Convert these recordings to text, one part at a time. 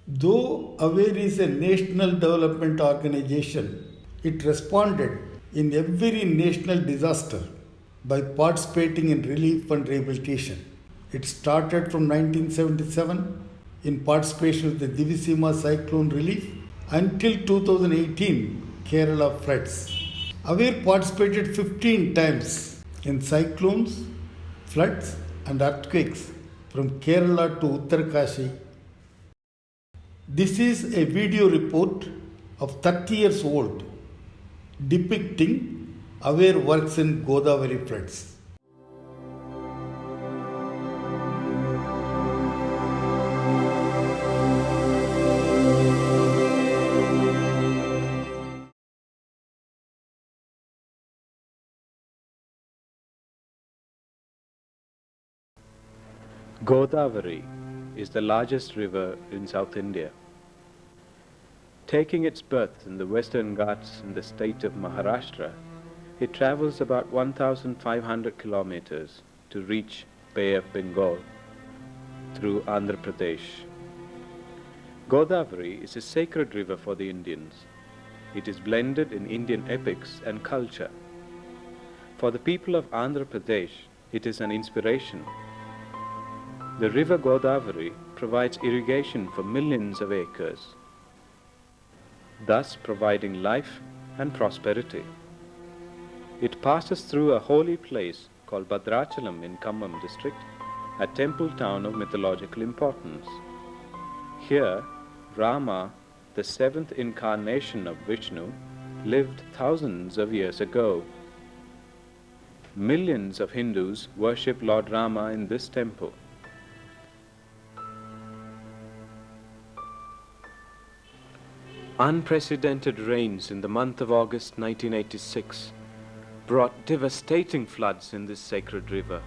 Though AWARE is a national development organization, it responded in every national disaster by participating in relief and rehabilitation. It started from 1977 in participation with the Devi Seema cyclone relief until 2018 Kerala floods. AWARE participated 15 times in cyclones, floods, and earthquakes from Kerala to Uttar Kasi. This is a video report of 30 years old depicting AWARE works in Godavari Floods. Godavari is the largest river in South India. Taking its birth in the Western Ghats in the state of Maharashtra, it travels about 1,500 kilometers to reach Bay of Bengal through Andhra Pradesh. Godavari is a sacred river for the Indians. It is blended in Indian epics and culture. For the people of Andhra Pradesh, it is an inspiration. The river Godavari provides irrigation for millions of acres, thus providing life and prosperity. It passes through a holy place called Bhadrachalam in Khammam district, a temple town of mythological importance. Here, Rama, the seventh incarnation of Vishnu, lived thousands of years ago. Millions of Hindus worship Lord Rama in this temple. Unprecedented rains in the month of August 1986 brought devastating floods in this sacred river,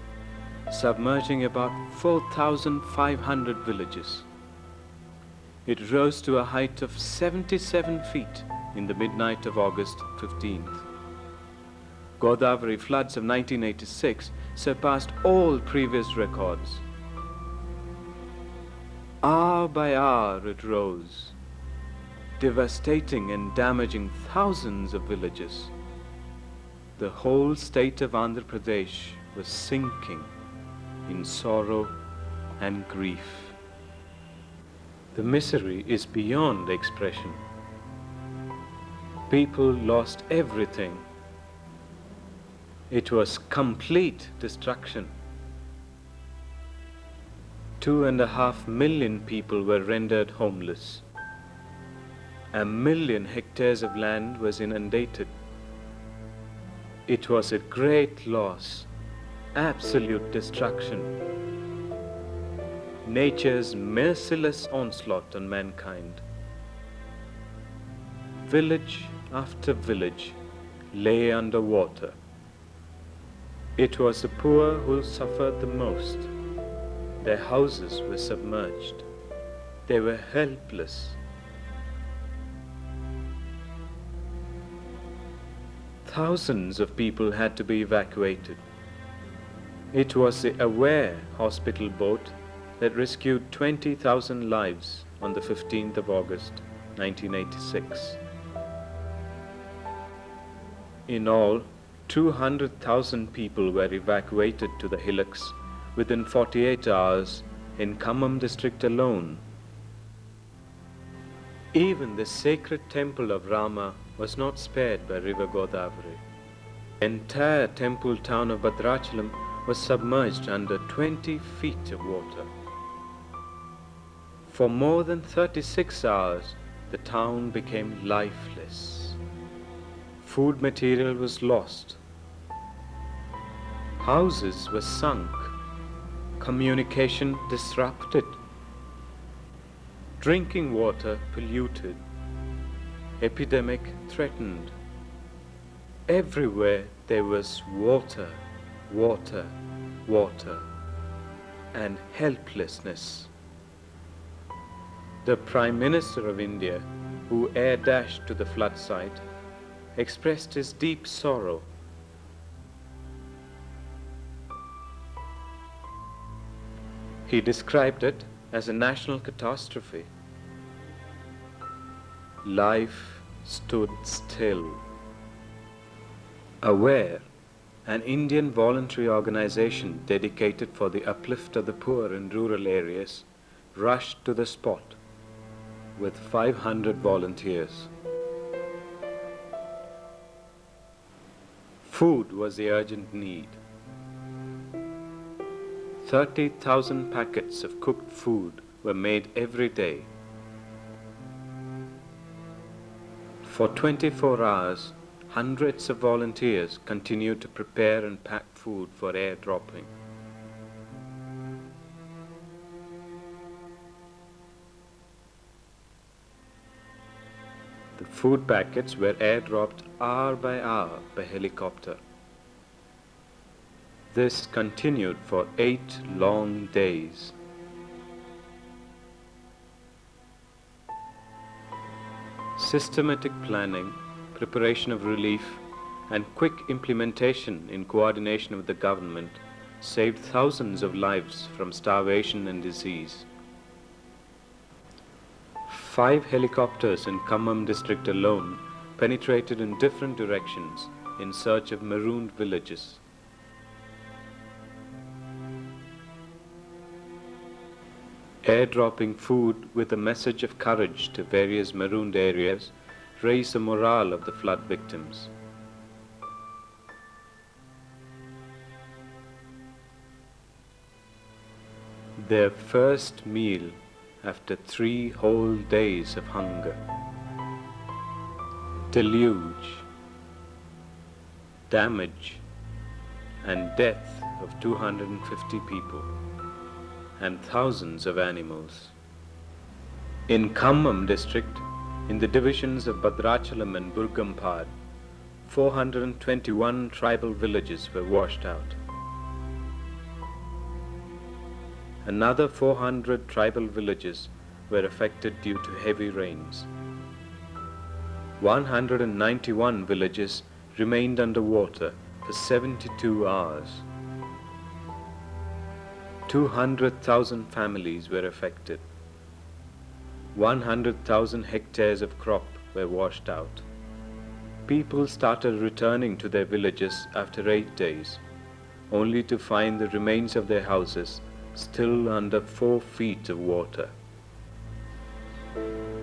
submerging about 4,500 villages. It rose to a height of 77 feet in the midnight of August 15th. Godavari floods of 1986 surpassed all previous records. Hour by hour it rose, devastating and damaging thousands of villages. The whole state of Andhra Pradesh was sinking in sorrow and grief. The misery is beyond expression. People lost everything. It was complete destruction. 2.5 million people were rendered homeless. 1 million hectares of land was inundated. It was a great loss, absolute destruction. Nature's merciless onslaught on mankind. Village after village lay under water. It was the poor who suffered the most. Their houses were submerged. They were helpless. Thousands of people had to be evacuated. It was the AWARE hospital boat that rescued 20,000 lives on the 15th of August, 1986. In all, 200,000 people were evacuated to the hillocks within 48 hours in Khammam district alone. Even the sacred temple of Rama was not spared by river Godavari. The entire temple town of Bhadrachalam was submerged under 20 feet of water. For more than 36 hours, the town became lifeless. Food material was lost. Houses were sunk. Communication disrupted. Drinking water polluted. Epidemic threatened. Everywhere there was water, water, water, and helplessness. The Prime Minister of India, who air dashed to the flood site, expressed his deep sorrow. He described it as a national catastrophe. Life stood still. Aware, an Indian voluntary organization dedicated for the uplift of the poor in rural areas, rushed to the spot with 500 volunteers. Food was the urgent need. 30,000 packets of cooked food were made every day. For 24 hours, hundreds of volunteers continued to prepare and pack food for airdropping. The food packets were airdropped hour by hour by helicopter. This continued for 8 long days. Systematic planning, preparation of relief, and quick implementation in coordination with the government saved thousands of lives from starvation and disease. 5 helicopters in Khammam district alone penetrated in different directions in search of marooned villages. Airdropping food with a message of courage to various marooned areas raised the morale of the flood victims. Their first meal after 3 whole days of hunger. Deluge, damage, and death of 250 people and thousands of animals. In Khammam district, in the divisions of Bhadrachalam and Burgampad, 421 tribal villages were washed out. Another 400 tribal villages were affected due to heavy rains. 191 villages remained under water for 72 hours. 200,000 families were affected. 100,000 hectares of crop were washed out. People started returning to their villages after 8 days, only to find the remains of their houses still under 4 feet of water.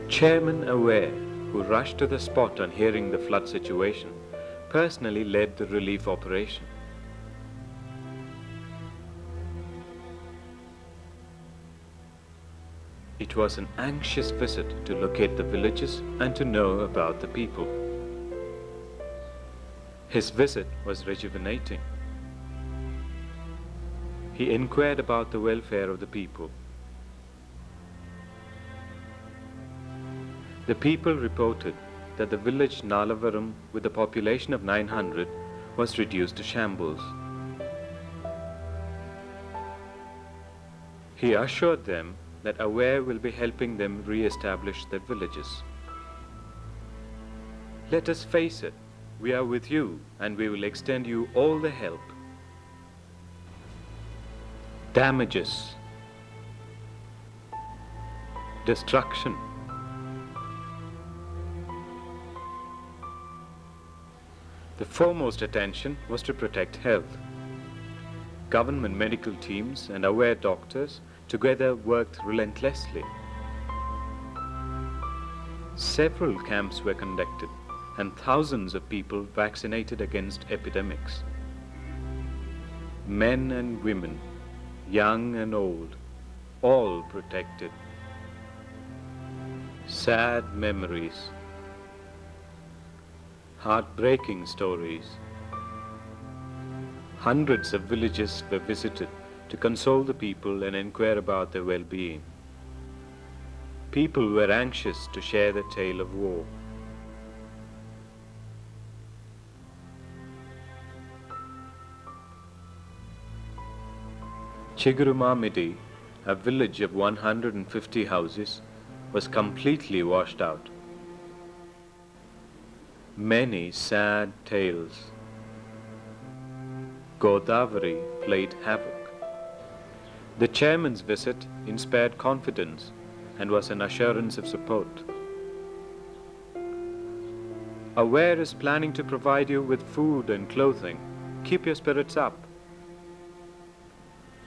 Chairman Aware, who rushed to the spot on hearing the flood situation, personally led the relief operation. It was an anxious visit to locate the villages and to know about the people. His visit was rejuvenating. He inquired about the welfare of the people. The people reported that the village Nalavaram, with a population of 900, was reduced to shambles. He assured them that Aware will be helping them re-establish their villages. Let us face it, we are with you and we will extend you all the help. Damages, destruction, the foremost attention was to protect health. Government medical teams and Aware doctors together worked relentlessly. Several camps were conducted and thousands of people vaccinated against epidemics. Men and women, young and old, all protected. Sad memories, heartbreaking stories. Hundreds of villages were visited to console the people and inquire about their well-being. People were anxious to share the tale of woe. Chigurumamidi, a village of 150 houses, was completely washed out. Many sad tales. Godavari played havoc. The chairman's visit inspired confidence and was an assurance of support. Aware is planning to provide you with food and clothing. Keep your spirits up.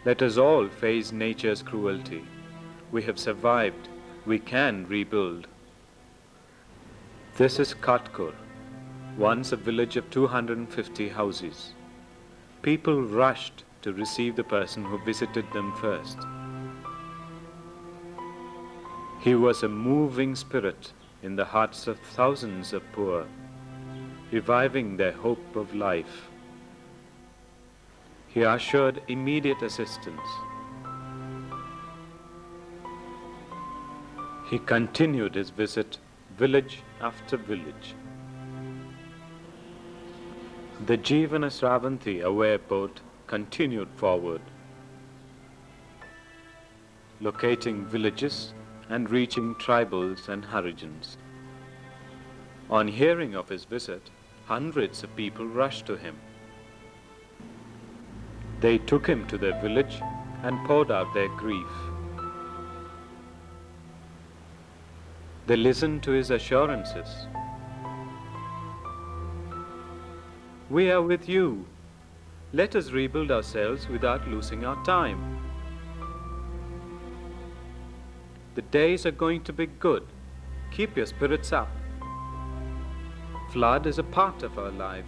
Let us all face nature's cruelty. We have survived. We can rebuild. This is Katkur, once a village of 250 houses. People rushed to receive the person who visited them first. He was a moving spirit in the hearts of thousands of poor, reviving their hope of life. He assured immediate assistance. He continued his visit village after village. The Jeevana Sravanti aware boat continued forward, locating villages and reaching tribals and Harijans. On hearing of his visit, hundreds of people rushed to him. They took him to their village and poured out their grief. They listened to his assurances. We are with you. Let us rebuild ourselves without losing our time. The days are going to be good. Keep your spirits up. Flood is a part of our life.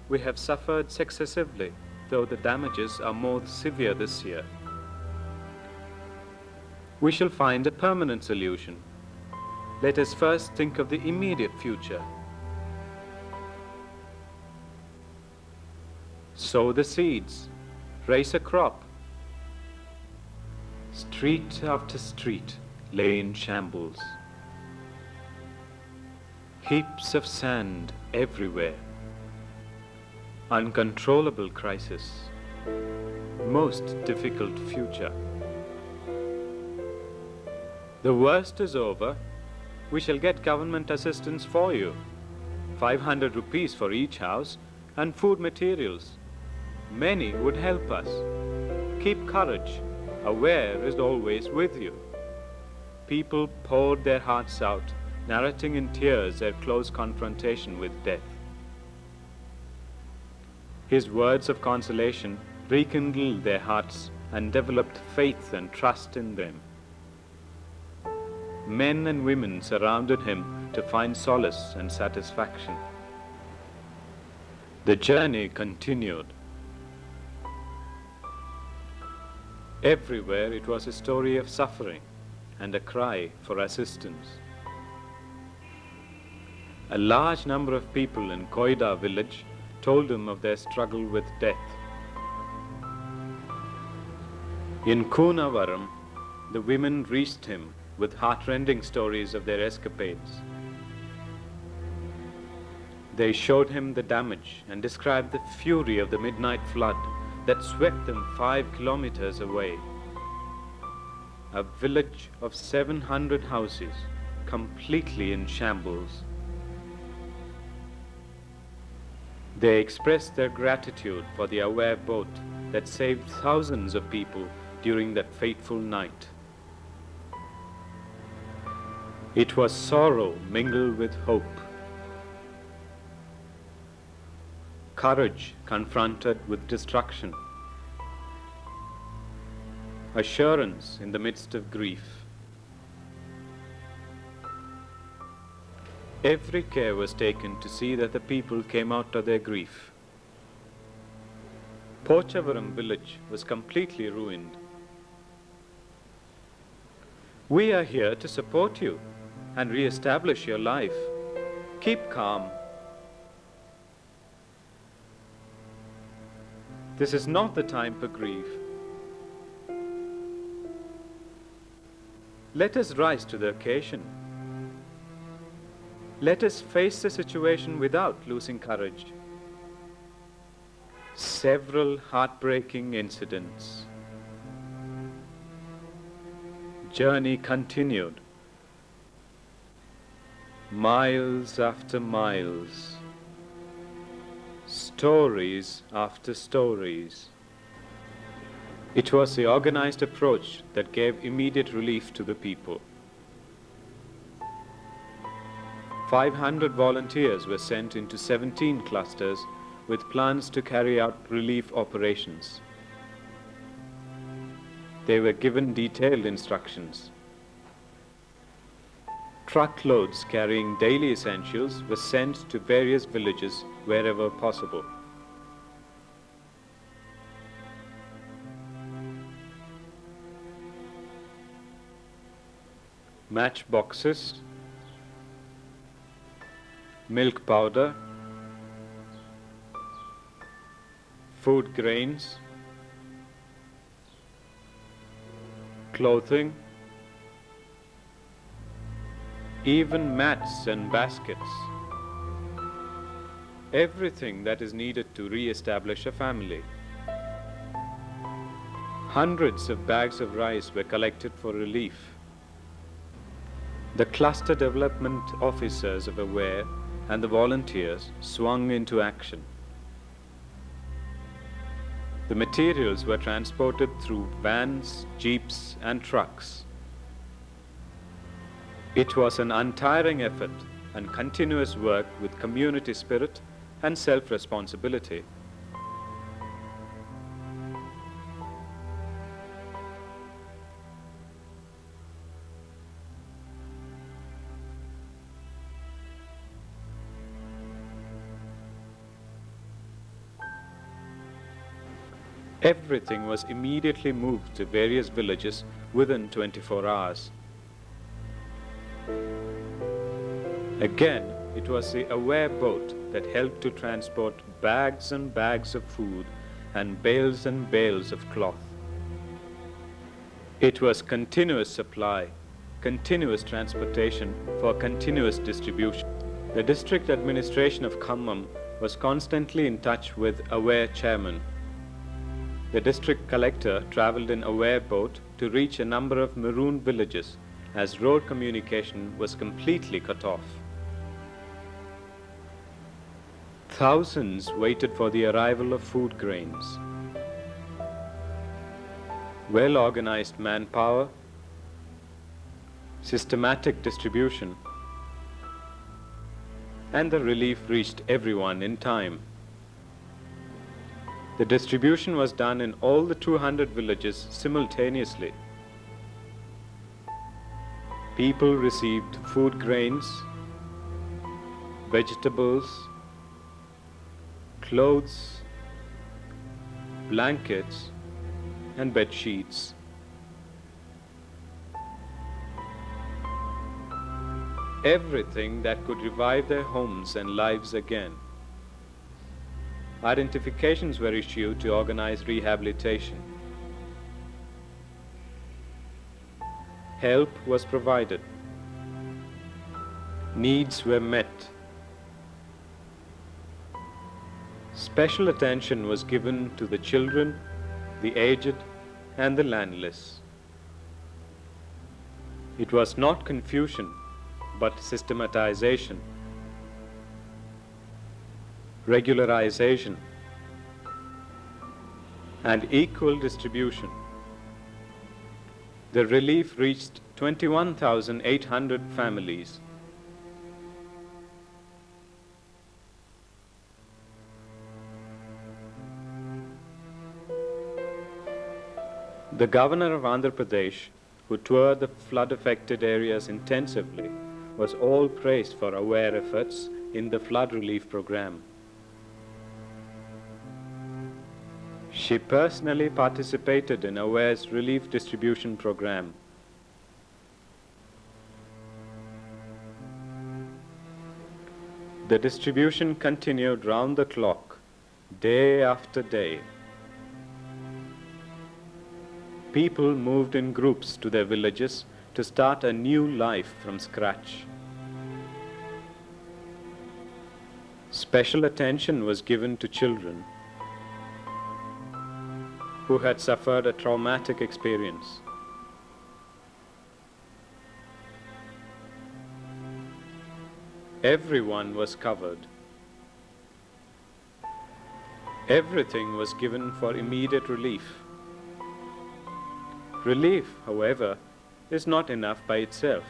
We have suffered successively, though the damages are more severe this year. We shall find a permanent solution. Let us first think of the immediate future. Sow the seeds, raise a crop. Street after street lay in shambles. Heaps of sand everywhere. Uncontrollable crisis. Most difficult future. The worst is over. We shall get government assistance for you. 500 rupees for each house and food materials. Many would help us. Keep courage. Aware is always with you. People poured their hearts out, narrating in tears their close confrontation with death. His words of consolation rekindled their hearts and developed faith and trust in them. Men and women surrounded him to find solace and satisfaction. The journey continued. Everywhere it was a story of suffering and a cry for assistance. A large number of people in Koida village told him of their struggle with death. In Kunavaram, the women reached him with heartrending stories of their escapades. They showed him the damage and described the fury of the midnight flood that swept them 5 kilometers away. A village of 700 houses, completely in shambles. They expressed their gratitude for the aware boat that saved thousands of people during that fateful night. It was sorrow mingled with hope. Courage confronted with destruction. Assurance in the midst of grief. Every care was taken to see that the people came out of their grief. Pochavaram village was completely ruined. We are here to support you and re-establish your life. Keep calm. This is not the time for grief. Let us rise to the occasion. Let us face the situation without losing courage. Several heartbreaking incidents. Journey continued. Miles after miles. Stories after stories. It was the organized approach that gave immediate relief to the people. 500 volunteers were sent into 17 clusters with plans to carry out relief operations. They were given detailed instructions. Truckloads carrying daily essentials were sent to various villages wherever possible. Matchboxes, milk powder, food grains, clothing, even mats and baskets. Everything that is needed to re-establish a family. Hundreds of bags of rice were collected for relief. The cluster development officers of AWARE and the volunteers swung into action. The materials were transported through vans, jeeps, and trucks. It was an untiring effort and continuous work with community spirit and self-responsibility. Everything was immediately moved to various villages within 24 hours. Again, it was the AWARE boat that helped to transport bags and bags of food and bales of cloth. It was continuous supply, continuous transportation for continuous distribution. The district administration of Khammam was constantly in touch with AWARE chairman. The district collector traveled in AWARE boat to reach a number of marooned villages as road communication was completely cut off. Thousands waited for the arrival of food grains. Well-organized manpower, systematic distribution, and the relief reached everyone in time. The distribution was done in all the 200 villages simultaneously. People received food grains, vegetables, clothes, blankets, and bed sheets. Everything that could revive their homes and lives again. Identifications were issued to organize rehabilitation. Help was provided. Needs were met. Special attention was given to the children, the aged, and the landless. It was not confusion, but systematization, regularization, and equal distribution. The relief reached 21,800 families. The governor of Andhra Pradesh, who toured the flood-affected areas intensively, was all praised for AWARE efforts in the flood relief program. She personally participated in AWARE's relief distribution program. The distribution continued round the clock, day after day. People moved in groups to their villages to start a new life from scratch. Special attention was given to children who had suffered a traumatic experience. Everyone was covered. Everything was given for immediate relief. Relief, however, is not enough by itself.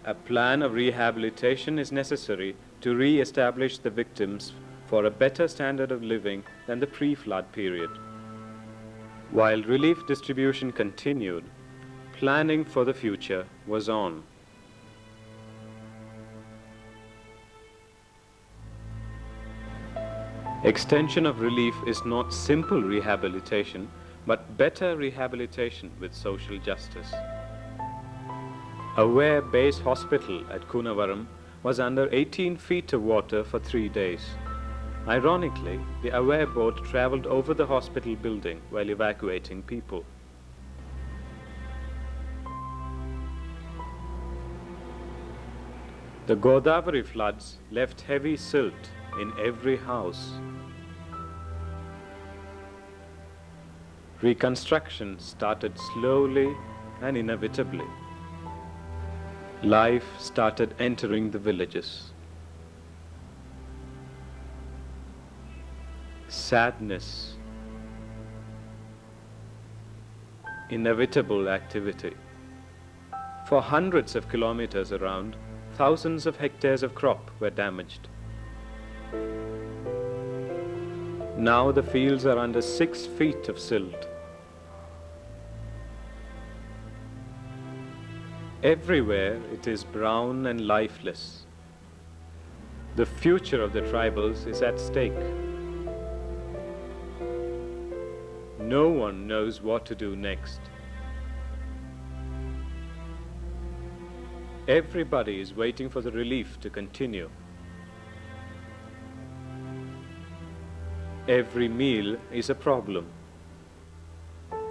A plan of rehabilitation is necessary to re-establish the victims for a better standard of living than the pre-flood period. While relief distribution continued, planning for the future was on. Extension of relief is not simple rehabilitation, but better rehabilitation with social justice. Aware Base Hospital at Kunavaram was under 18 feet of water for 3 days. Ironically, the Aware boat traveled over the hospital building while evacuating people. The Godavari floods left heavy silt in every house. Reconstruction started slowly and inevitably. Life started entering the villages. Sadness, inevitable activity. For hundreds of kilometers around, thousands of hectares of crop were damaged. Now the fields are under 6 feet of silt. Everywhere it is brown and lifeless. The future of the tribals is at stake. No one knows what to do next. Everybody is waiting for the relief to continue. Every meal is a problem.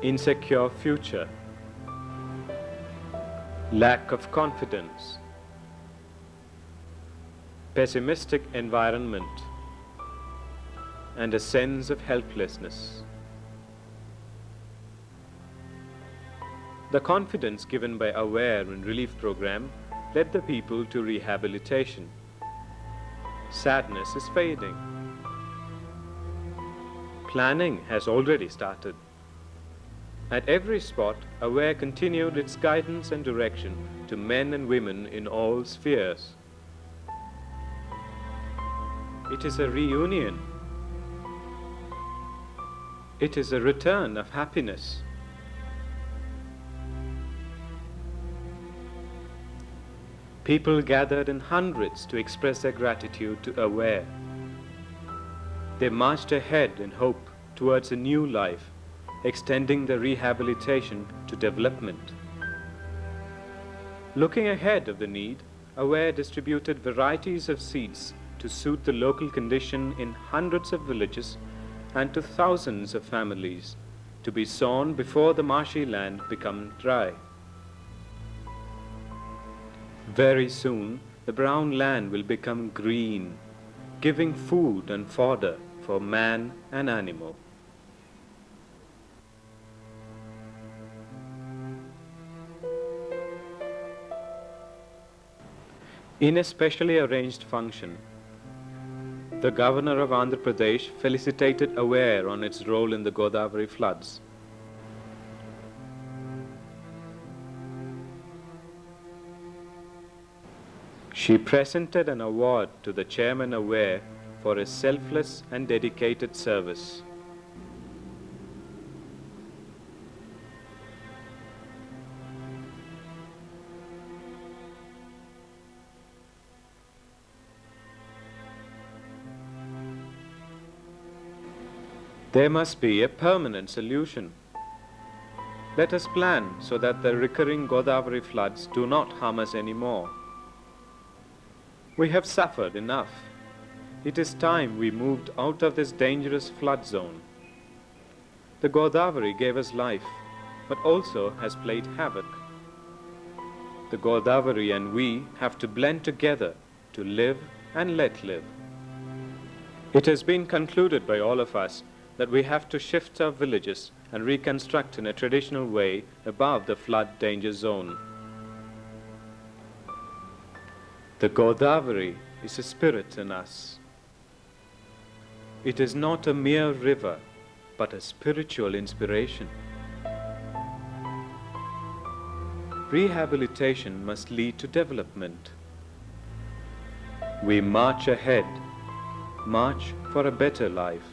Insecure future. Lack of confidence. Pessimistic environment. And a sense of helplessness. The confidence given by Aware and Relief Program led the people to rehabilitation. Sadness is fading. Planning has already started. At every spot, Aware continued its guidance and direction to men and women in all spheres. It is a reunion. It is a return of happiness. People gathered in hundreds to express their gratitude to Aware. They marched ahead in hope towards a new life, extending the rehabilitation to development. Looking ahead of the need, Aware distributed varieties of seeds to suit the local condition in hundreds of villages and to thousands of families, to be sown before the marshy land becomes dry. Very soon, the brown land will become green, giving food and fodder for man and animal. In a specially arranged function, the Governor of Andhra Pradesh felicitated Aware on its role in the Godavari floods. She presented an award to the Chairman Aware for his selfless and dedicated service. There must be a permanent solution. Let us plan so that the recurring Godavari floods do not harm us anymore. We have suffered enough. It is time we moved out of this dangerous flood zone. The Godavari gave us life, but also has played havoc. The Godavari and we have to blend together to live and let live. It has been concluded by all of us that we have to shift our villages and reconstruct in a traditional way above the flood danger zone. The Godavari is a spirit in us. It is not a mere river, but a spiritual inspiration. Rehabilitation must lead to development. We march ahead, march for a better life,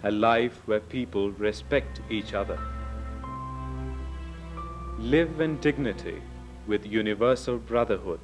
a life where people respect each other. Live in dignity with universal brotherhood.